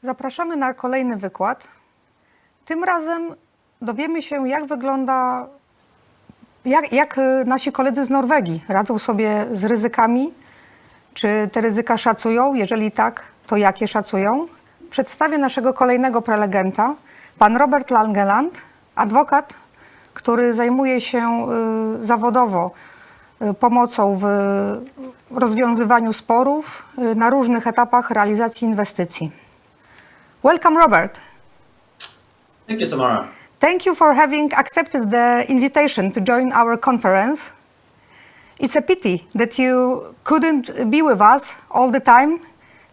Zapraszamy na kolejny wykład. Tym razem dowiemy się, jak nasi koledzy z Norwegii radzą sobie z ryzykami. Czy te ryzyka szacują? Jeżeli tak, to jakie szacują? Przedstawię naszego kolejnego prelegenta, pan Robert Langeland, adwokat, który zajmuje się zawodowo pomocą w rozwiązywaniu sporów na różnych etapach realizacji inwestycji. Welcome, Robert. Thank you, Tamara. Thank you for having accepted the invitation to join our conference. It's a pity that you couldn't be with us all the time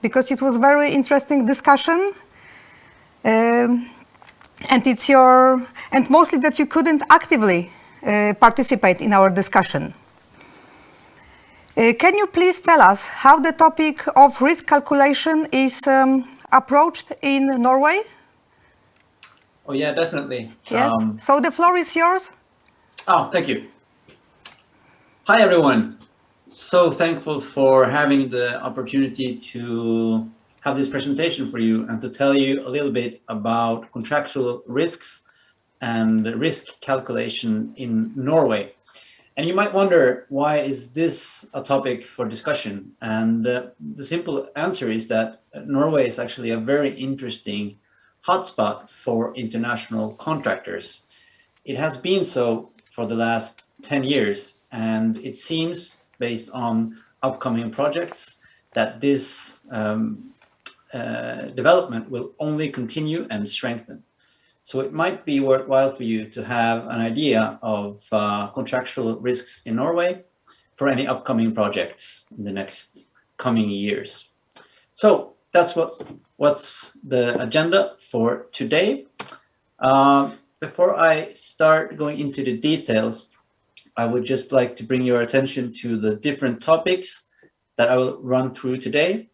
because it was very interesting discussion. And mostly that you couldn't actively participate in our discussion. Can you please tell us how the topic of risk calculation is approached in Norway? Oh yeah, definitely. Yes. So the floor is yours. Oh, thank you. Hi everyone. So thankful for having the opportunity to have this presentation for you and to tell you a little bit about contractual risks and risk calculation in Norway. And you might wonder, why is this a topic for discussion? And the simple answer is that Norway is actually a very interesting hotspot for international contractors. It has been so for the last 10 years, and it seems, based on upcoming projects, that this development will only continue and strengthen. So it might be worthwhile for you to have an idea of contractual risks in Norway for any upcoming projects in the next coming years. So that's what's the agenda for today. Before I start going into the details, I would just like to bring your attention to the different topics that I will run through today.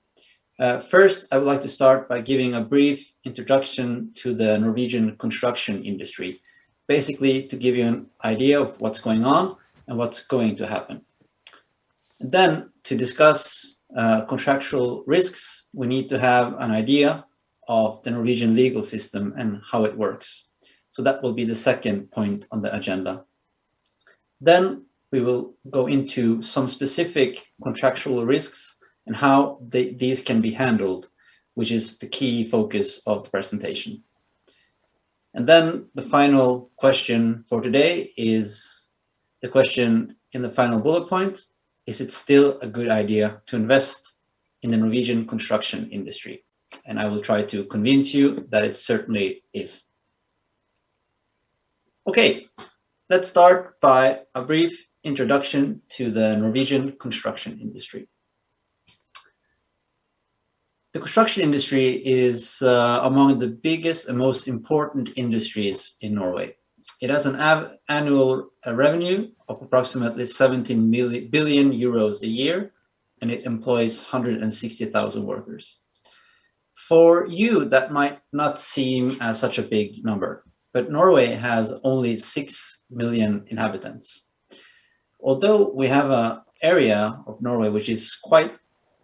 First, I would like to start by giving a brief introduction to the Norwegian construction industry, basically to give you an idea of what's going on and what's going to happen. And then, to discuss contractual risks, we need to have an idea of the Norwegian legal system and how it works. So that will be the second point on the agenda. Then we will go into some specific contractual risks and how these can be handled, which is the key focus of the presentation. And then the final question for today is the question in the final bullet point: is it still a good idea to invest in the Norwegian construction industry? And I will try to convince you that it certainly is. Okay, let's start by a brief introduction to the Norwegian construction industry. The construction industry is among the biggest and most important industries in Norway. It has an annual revenue of approximately 17 billion euros a year, and it employs 160,000 workers. For you, that might not seem as such a big number, but Norway has only 6 million inhabitants. Although we have an area of Norway which is quite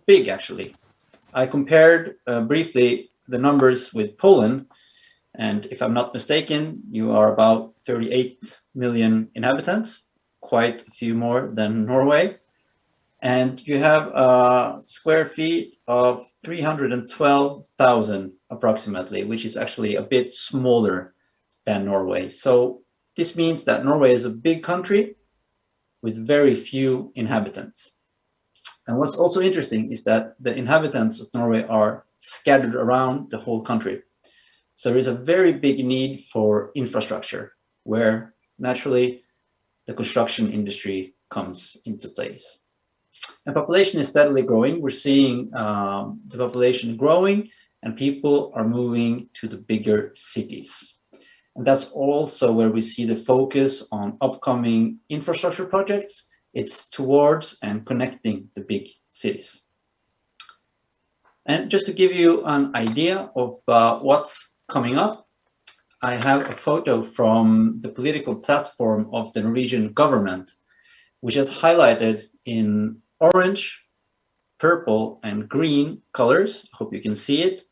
big, actually. I compared briefly the numbers with Poland, and if I'm not mistaken, you are about 38 million inhabitants, quite a few more than Norway. And you have square feet of 312,000 approximately, which is actually a bit smaller than Norway. So this means that Norway is a big country with very few inhabitants. And what's also interesting is that the inhabitants of Norway are scattered around the whole country. So there is a very big need for infrastructure, where naturally the construction industry comes into place. And population is steadily growing. We're seeing the population growing, and people are moving to the bigger cities. And that's also where we see the focus on upcoming infrastructure projects. It's towards and connecting the big cities. And just to give you an idea of what's coming up, I have a photo from the political platform of the Norwegian government, which is highlighted in orange, purple, and green colors. I hope you can see it.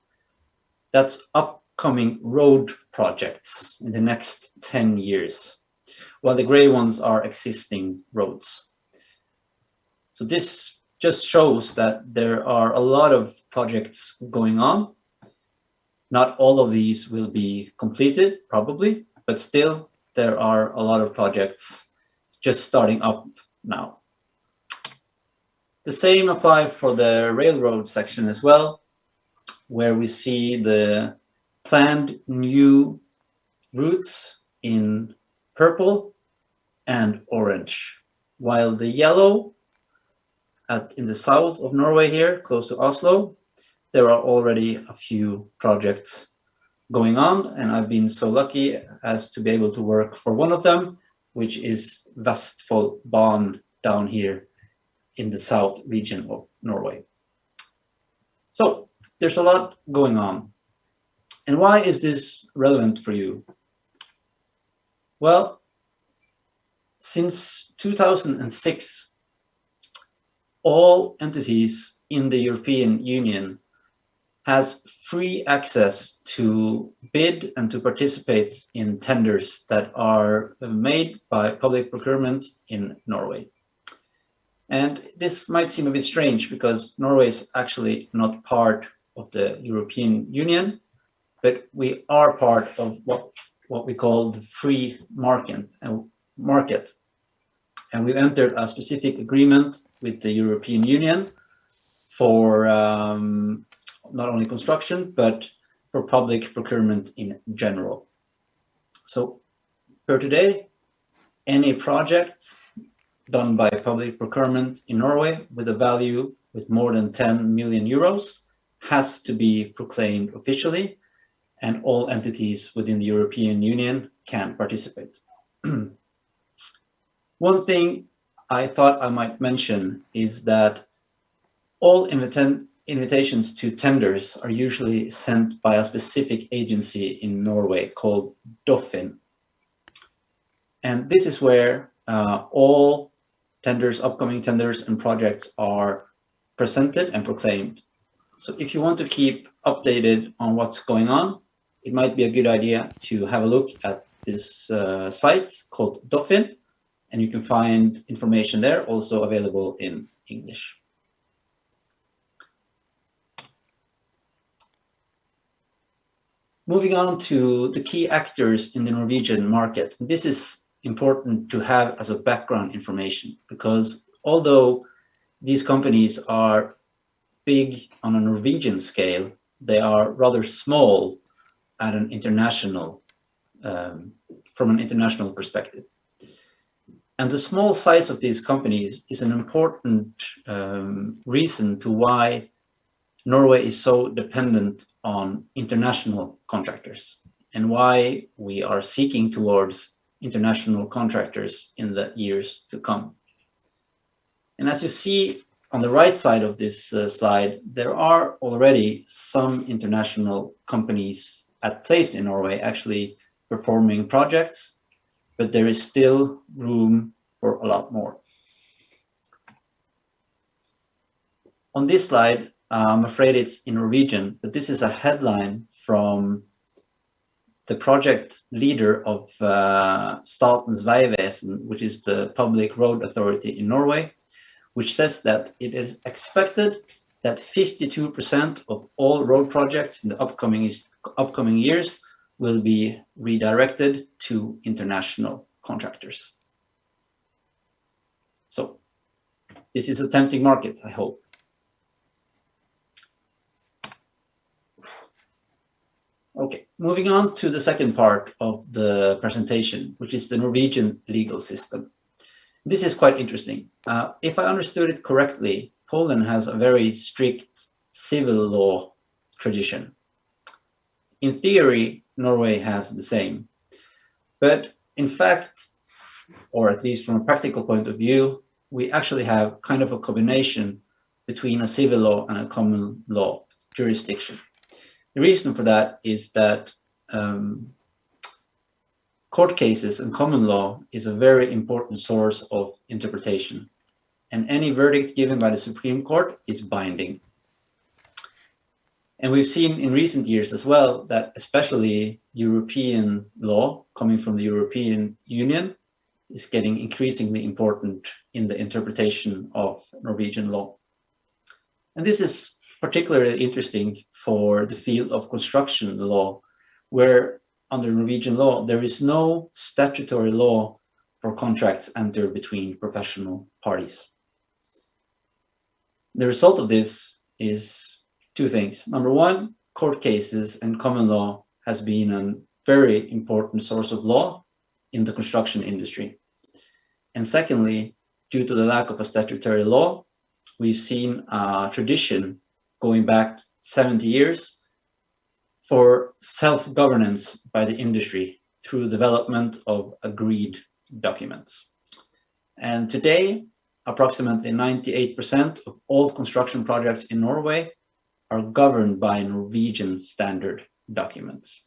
That's upcoming road projects in the next 10 years, while the gray ones are existing roads. So this just shows that there are a lot of projects going on. Not all of these will be completed, probably, but still there are a lot of projects just starting up now. The same applies for the railroad section as well, where we see the planned new routes in purple and orange, while the yellow in the south of Norway here, close to Oslo, there are already a few projects going on, and I've been so lucky as to be able to work for one of them, which is Vestfoldbanen down here in the south region of Norway. So there's a lot going on. And why is this relevant for you? Well, since 2006, all entities in the European Union has free access to bid and to participate in tenders that are made by public procurement in Norway. And this might seem a bit strange because Norway is actually not part of the European Union, but we are part of what we call the free market. And we've entered a specific agreement with the European Union for not only construction, but for public procurement in general. So per today, any project done by public procurement in Norway with a value with more than 10 million euros has to be proclaimed officially, and all entities within the European Union can participate. One thing I thought I might mention is that all invitations to tenders are usually sent by a specific agency in Norway called Doffin. And this is where all tenders, upcoming tenders and projects are presented and proclaimed. So if you want to keep updated on what's going on, it might be a good idea to have a look at this site called Doffin, and you can find information there, also available in English. Moving on to the key actors in the Norwegian market. This is important to have as a background information, because although these companies are big on a Norwegian scale, they are rather small at an international, from an international perspective. And the small size of these companies is an important reason to why Norway is so dependent on international contractors, and why we are seeking towards international contractors in the years to come. And as you see on the right side of this slide, there are already some international companies at place in Norway actually performing projects, but there is still room for a lot more. On this slide, I'm afraid it's in Norwegian, but this is a headline from the project leader of Statens vegvesen, which is the public road authority in Norway, which says that it is expected that 52% of all road projects in the upcoming years will be redirected to international contractors. So this is a tempting market, I hope. Okay, moving on to the second part of the presentation, which is the Norwegian legal system. This is quite interesting. If I understood it correctly, Poland has a very strict civil law tradition. In theory, Norway has the same. But in fact, or at least from a practical point of view, we actually have kind of a combination between a civil law and a common law jurisdiction. The reason for that is that court cases and common law is a very important source of interpretation, and any verdict given by the Supreme Court is binding. And we've seen in recent years as well that especially European law coming from the European Union is getting increasingly important in the interpretation of Norwegian law. And this is particularly interesting for the field of construction law, where under Norwegian law, there is no statutory law for contracts entered between professional parties. The result of this is two things. Number one, court cases and common law has been a very important source of law in the construction industry. And secondly, due to the lack of a statutory law, we've seen a tradition going back 70 years for self-governance by the industry through development of agreed documents. And today, approximately 98% of all construction projects in Norway are governed by Norwegian standard documents.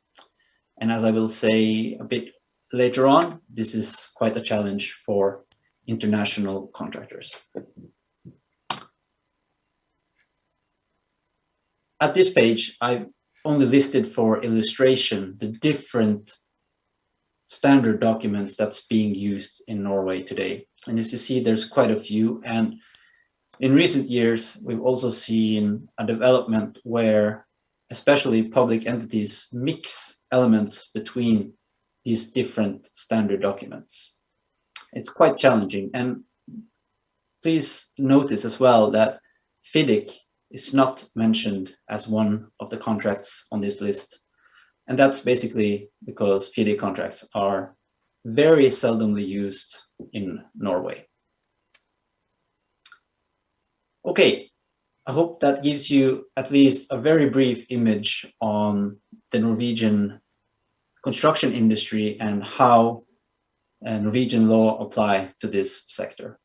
And as I will say a bit later on, this is quite a challenge for international contractors. At this page, I've only listed for illustration the different standard documents that's being used in Norway today. And as you see, there's quite a few. And in recent years, we've also seen a development where especially public entities mix elements between these different standard documents. It's quite challenging. And please notice as well that FIDIC is not mentioned as one of the contracts on this list. And that's basically because FIDIC contracts are very seldomly used in Norway. Okay, I hope that gives you at least a very brief image on the Norwegian construction industry and how Norwegian law apply to this sector.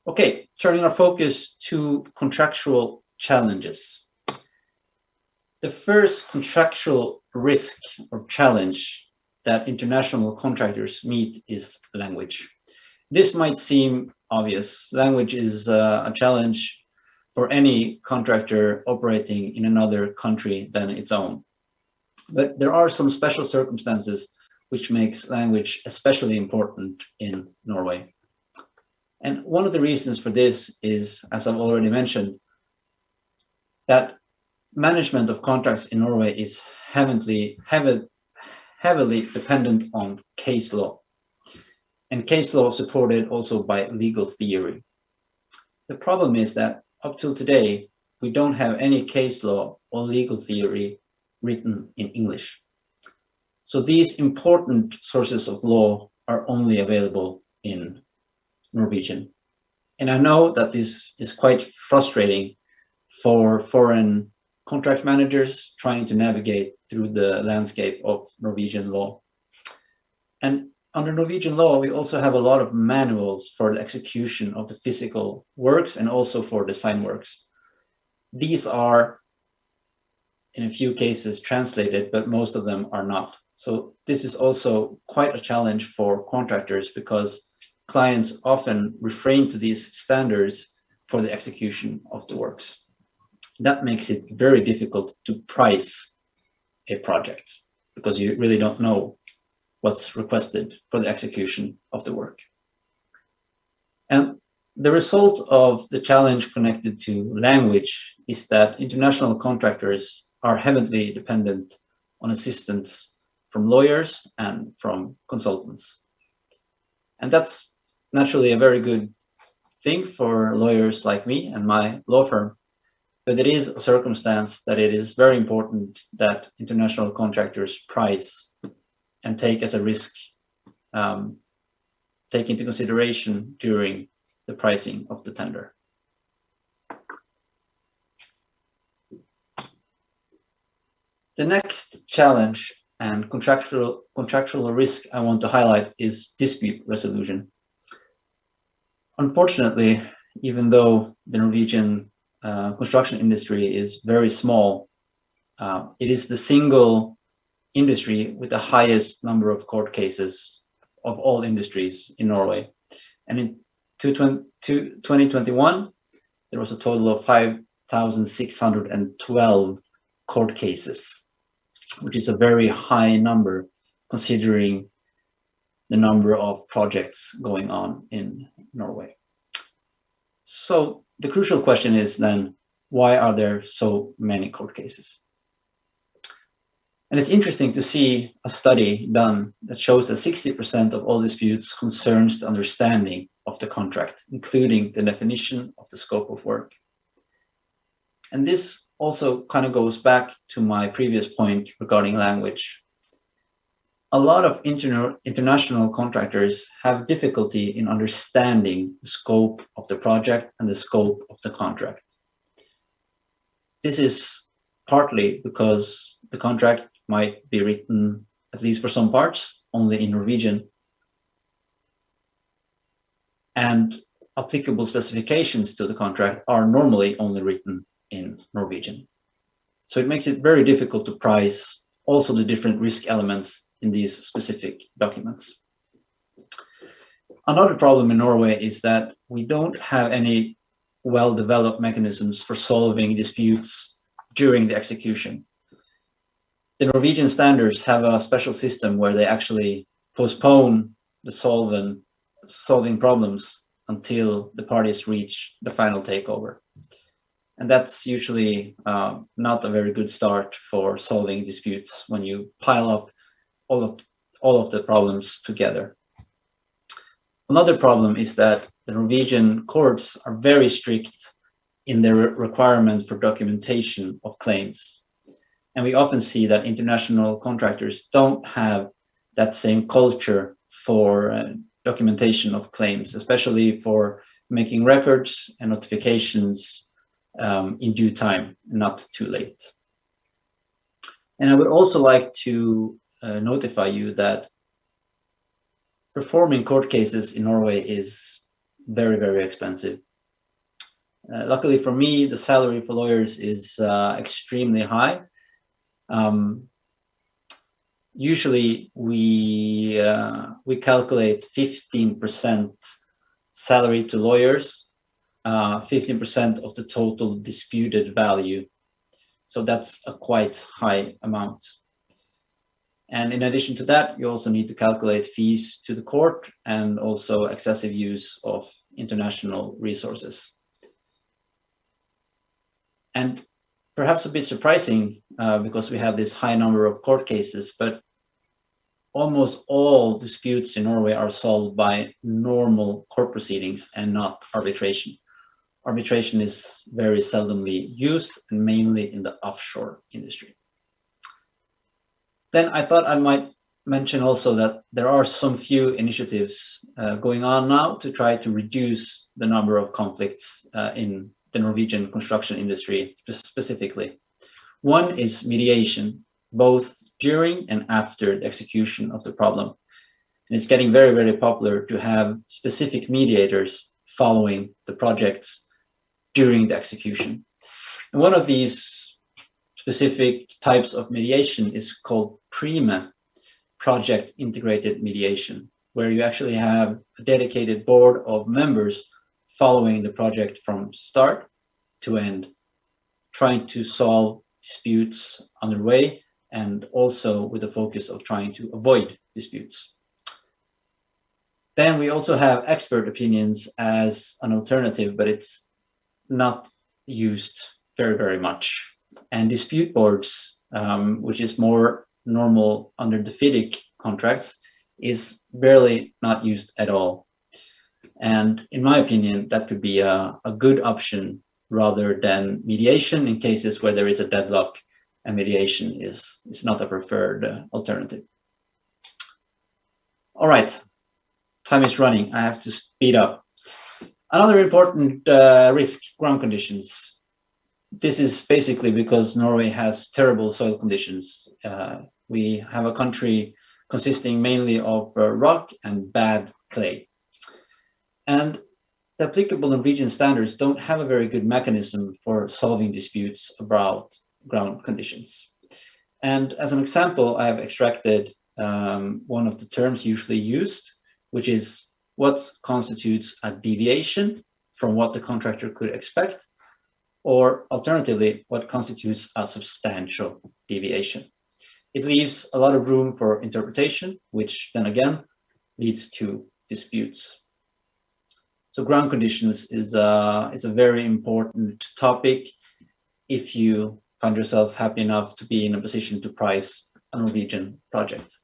Okay, turning our focus to contractual challenges. The first contractual risk or challenge that international contractors meet is language. This might seem obvious. Language is a challenge for any contractor operating in another country than its own. But there are some special circumstances which makes language especially important in Norway. And one of the reasons for this is, as I've already mentioned, that management of contracts in Norway is heavily dependent on case law, and case law supported also by legal theory. The problem is that up till today, we don't have any case law or legal theory written in English. So these important sources of law are only available in Norwegian. And I know that this is quite frustrating for foreign contract managers trying to navigate through the landscape of Norwegian law. And under Norwegian law, we also have a lot of manuals for the execution of the physical works and also for design works. These are, in a few cases, translated, but most of them are not. So this is also quite a challenge for contractors because clients often refrain to these standards for the execution of the works. That makes it very difficult to price a project because you really don't know what's requested for the execution of the work. And the result of the challenge connected to language is that international contractors are heavily dependent on assistance from lawyers and from consultants. And that's naturally a very good thing for lawyers like me and my law firm, but it is a circumstance that it is very important that international contractors price and take as a risk, take into consideration during the pricing of the tender. The next challenge and contractual risk I want to highlight is dispute resolution. Unfortunately, even though the Norwegian construction industry is very small, it is the single industry with the highest number of court cases of all industries in Norway. And in 2021, there was a total of 1,612 court cases, which is a very high number considering the number of projects going on in Norway. So the crucial question is then, why are there so many court cases? And it's interesting to see a study done that shows that 60% of all disputes concerns the understanding of the contract, including the definition of the scope of work. And this also kind of goes back to my previous point regarding language. A lot of international contractors have difficulty in understanding the scope of the project and the scope of the contract. This is partly because the contract might be written, at least for some parts, only in Norwegian, and applicable specifications to the contract are normally only written in Norwegian. So it makes it very difficult to price also the different risk elements in these specific documents. Another problem in Norway is that we don't have any well-developed mechanisms for solving disputes during the execution. The Norwegian standards have a special system where they actually postpone the solving problems until the parties reach the final takeover. And that's usually not a very good start for solving disputes when you pile up all of the problems together. Another problem is that the Norwegian courts are very strict in their requirement for documentation of claims. And we often see that international contractors don't have that same culture for documentation of claims, especially for making records and notifications in due time, not too late. And I would also like to notify you that performing court cases in Norway is very, very expensive. Luckily for me, the salary for lawyers is extremely high. Usually we calculate 15% salary to lawyers, 15% of the total disputed value. So that's a quite high amount. And in addition to that, you also need to calculate fees to the court and also excessive use of international resources. And perhaps a bit surprising because we have this high number of court cases, but almost all disputes in Norway are solved by normal court proceedings and not arbitration. Arbitration is very seldomly used and mainly in the offshore industry. Then I thought I might mention also that there are some few initiatives going on now to try to reduce the number of conflicts in the Norwegian construction industry specifically. One is mediation, both during and after the execution of the problem. And it's getting very, very popular to have specific mediators following the projects during the execution. And one of these specific types of mediation is called Prima, project integrated mediation, where you actually have a dedicated board of members following the project from start to end, trying to solve disputes underway and also with the focus of trying to avoid disputes. Then we also have expert opinions as an alternative, but it's not used very, very much. And dispute boards, which is more normal under the FIDiC contracts, is barely not used at all. And in my opinion, that could be a good option rather than mediation in cases where there is a deadlock and mediation is not a preferred alternative. All right, time is running. I have to speed up. Another important risk, ground conditions. This is basically because Norway has terrible soil conditions. We have a country consisting mainly of rock and bad clay. And the applicable Norwegian standards don't have a very good mechanism for solving disputes about ground conditions. And as an example, I have extracted one of the terms usually used, which is what constitutes a deviation from what the contractor could expect, or alternatively, what constitutes a substantial deviation. It leaves a lot of room for interpretation, which then again leads to disputes. So ground conditions is a very important topic if you find yourself happy enough to be in a position to price a Norwegian project.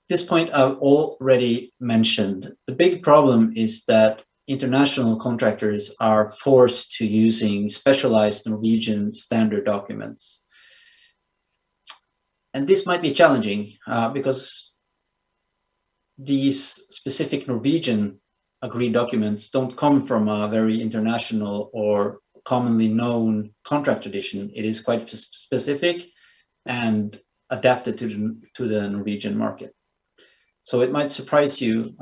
This point I've already mentioned. The big problem is that international contractors are forced to using specialized Norwegian standard documents. And this might be challenging because these specific Norwegian agreed documents don't come from a very international or commonly known contract tradition. It is quite specific and adapted to the Norwegian market. So it might surprise you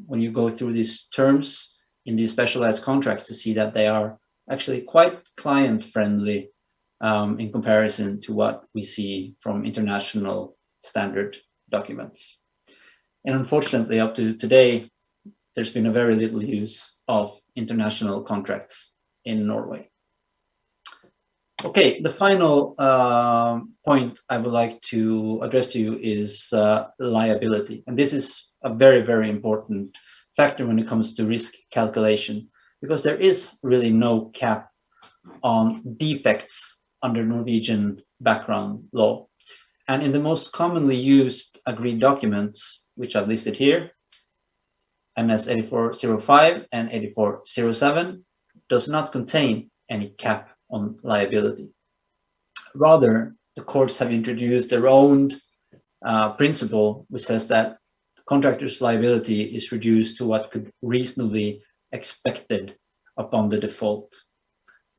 when you go through these terms in these specialized contracts to see that they are actually quite client-friendly in comparison to what we see from international standard documents. And unfortunately, up to today, there's been a very little use of international contracts in Norway. Okay, the final point I would like to address to you is liability. And this is a very, very important factor when it comes to risk calculation, because there is really no cap on defects under Norwegian background law. And in the most commonly used agreed documents, which I've listed here, NS 8405 and 8407, does not contain any cap on liability. Rather, the courts have introduced their own principle, which says that the contractor's liability is reduced to what could reasonably expected upon the default.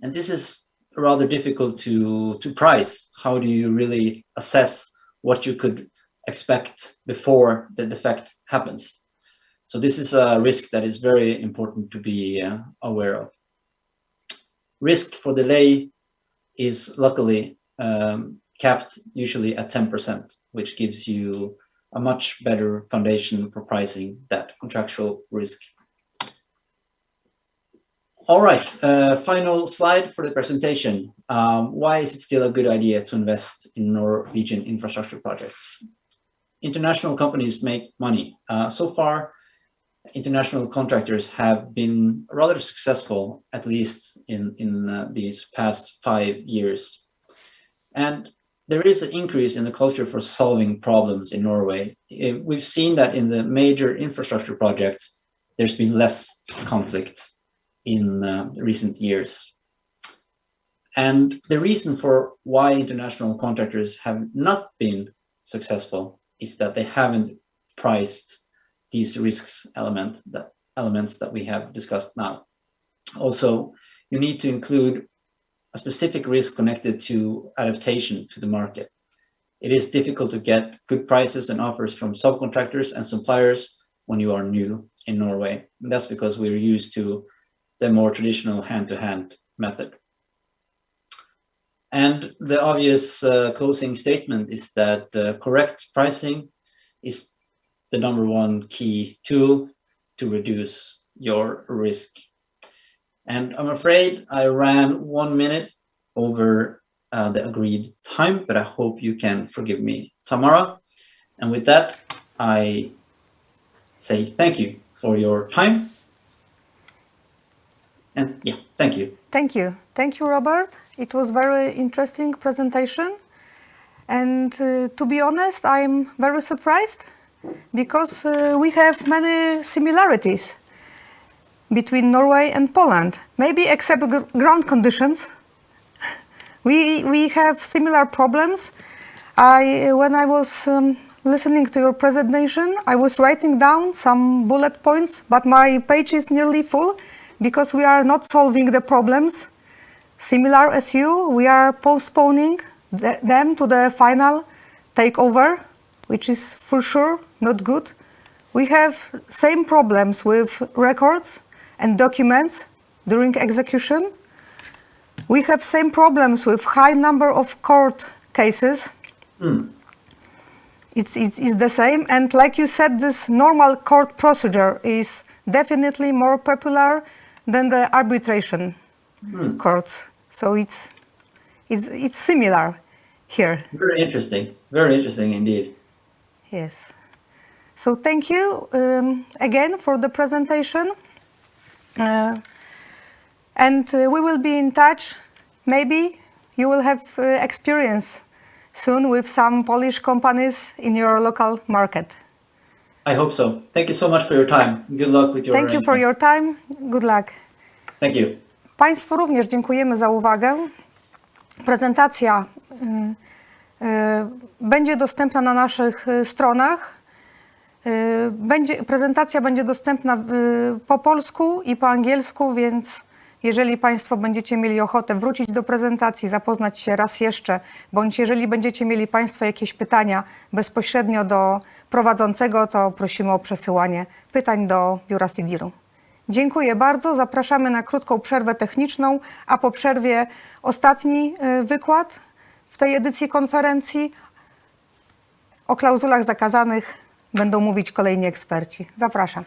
And this is rather difficult to price. How do you really assess what you could expect before the defect happens? So this is a risk that is very important to be aware of. Risk for delay is luckily capped usually at 10%, which gives you a much better foundation for pricing that contractual risk. All right, final slide for the presentation. Why is it still a good idea to invest in Norwegian infrastructure projects? International companies make money. So far, international contractors have been rather successful, at least in these past 5 years. And there is an increase in the culture for solving problems in Norway. We've seen that in the major infrastructure projects, there's been less conflict in recent years. And the reason for why international contractors have not been successful is that they haven't priced these risks elements that we have discussed now. Also, you need to include a specific risk connected to adaptation to the market. It is difficult to get good prices and offers from subcontractors and suppliers when you are new in Norway. And that's because we're used to the more traditional hand-to-hand method. And the obvious closing statement is that correct pricing is the #1 key tool to reduce your risk. And I'm afraid I ran 1 minute over the agreed time, but I hope you can forgive me, Tamara. And with that, I say thank you for your time. And yeah, thank you. Thank you. Thank you, Robert. It was very interesting presentation. And to be honest, I'm very surprised because we have many similarities between Norway and Poland, maybe except ground conditions. We have similar problems. When I was listening to your presentation, I was writing down some bullet points, but my page is nearly full because we are not solving the problems similar as you. We are postponing them to the final takeover, which is for sure not good. We have same problems with records and documents during execution. We have same problems with high number of court cases. It's the same. And like you said, this normal court procedure is definitely more popular than the arbitration courts. So it's similar here. Very interesting indeed. Yes. So thank you again for the presentation. And we will be in touch. Maybe you will have experience soon with some Polish companies in your local market. I hope so. Thank you so much for your time. Good luck with your Thank you for your time. Good luck. Thank you. Państwu również dziękujemy za uwagę. Prezentacja będzie dostępna na naszych stronach. Prezentacja będzie dostępna po polsku i po angielsku, więc jeżeli Państwo będziecie mieli ochotę wrócić do prezentacji, zapoznać się raz jeszcze, bądź jeżeli będziecie mieli Państwo jakieś pytania bezpośrednio do prowadzącego, to prosimy o przesyłanie pytań do biura SIDiR-u. Dziękuję bardzo. Zapraszamy na krótką przerwę techniczną, a po przerwie ostatni wykład w tej edycji konferencji. O klauzulach zakazanych będą mówić kolejni eksperci. Zapraszam.